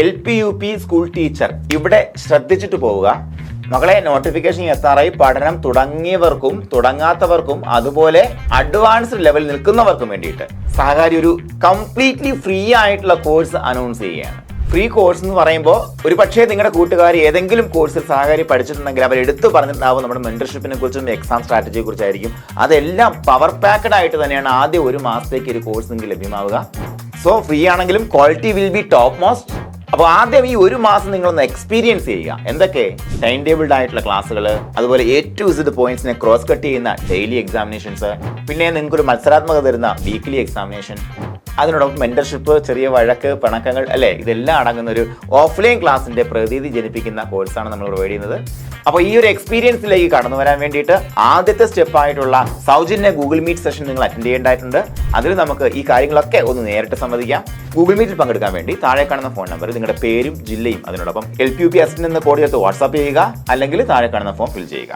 LP-UP school teacher ഇവിടെ ശ്രദ്ധിച്ചിട്ട് പോവുക. മകളെ, നോട്ടിഫിക്കേഷൻ SRI പഠനം തുടങ്ങിയവർക്കും തുടങ്ങാത്തവർക്കും അതുപോലെ അഡ്വാൻസ്ഡ് ലെവൽ നിൽക്കുന്നവർക്കും വേണ്ടിയിട്ട് സഹകാരി ഒരു കംപ്ലീറ്റ്ലി ഫ്രീ ആയിട്ടുള്ള കോഴ്സ് അനൗൺസ് ചെയ്യുകയാണ്. ഫ്രീ കോഴ്സ് എന്ന് പറയുമ്പോൾ ഒരു പക്ഷേ നിങ്ങളുടെ കൂട്ടുകാർ ഏതെങ്കിലും കോഴ്സിൽ സഹകാരി പഠിച്ചിട്ടുണ്ടെങ്കിൽ അവർ എടുത്തു പറഞ്ഞിട്ടുണ്ടാവും നമ്മുടെ മെന്റർഷിപ്പിനെ കുറിച്ചും എക്സാം സ്ട്രാറ്റജിയെ കുറിച്ചായിരിക്കും. അതെല്ലാം പവർ പാക്കഡ് ആയിട്ട് തന്നെയാണ് ആദ്യം ഒരു മാസത്തേക്ക് ഒരു കോഴ്സ് നിങ്ങൾക്ക് ലഭ്യമാവുക. സോ ഫ്രീ ആണെങ്കിലും quality will be top most. അപ്പോൾ ആദ്യം ഈ ഒരു മാസം നിങ്ങളൊന്ന് എക്സ്പീരിയൻസ് ചെയ്യുക. എന്തൊക്കെ? ടൈം ടേബിൾഡ് ആയിട്ടുള്ള ക്ലാസ്സുകൾ, അതുപോലെ A to Z പോയിന്റ്സിനെ ക്രോസ് കട്ട് ചെയ്യുന്ന ഡെയിലി എക്സാമിനേഷൻസ്, പിന്നെ നിങ്ങൾക്കൊരു മത്സരാത്മക തരുന്ന വീക്ക്ലി എക്സാമിനേഷൻ, അതിനോടൊപ്പം മെന്റർഷിപ്പ്, ചെറിയ വഴക്ക്, പിണക്കങ്ങൾ അല്ലേ, ഇതെല്ലാം അടങ്ങുന്ന ഒരു ഓഫ്ലൈൻ ക്ലാസിന്റെ പ്രതീതി ജനിപ്പിക്കുന്ന കോഴ്സാണ് നമ്മൾ പ്രൊവൈഡ് ചെയ്യുന്നത്. അപ്പോൾ ഈ ഒരു എക്സ്പീരിയൻസിലേക്ക് കടന്നു വരാൻ വേണ്ടിയിട്ട് ആദ്യത്തെ സ്റ്റെപ്പായിട്ടുള്ള സൗജന്യ ഗൂഗിൾ മീറ്റ് സെഷൻ നിങ്ങൾ അറ്റൻഡ് ചെയ്യേണ്ടതായിട്ടുണ്ട്. അതിൽ നമുക്ക് ഈ കാര്യങ്ങളൊക്കെ ഒന്ന് നേരിട്ട് സംവദിക്കാം. ഗൂഗിൾ മീറ്റിൽ പങ്കെടുക്കാൻ വേണ്ടി താഴെ കാണുന്ന ഫോൺ നമ്പർ, നിങ്ങളുടെ പേരും ജില്ലയും അതിനോടൊപ്പം LP-UP അസിസ്റ്റന്റ് എന്ന കോഡ് ചേർത്ത് വാട്സാപ്പ് ചെയ്യുക, അല്ലെങ്കിൽ താഴെ കാണുന്ന ഫോം ഫിൽ ചെയ്യുക.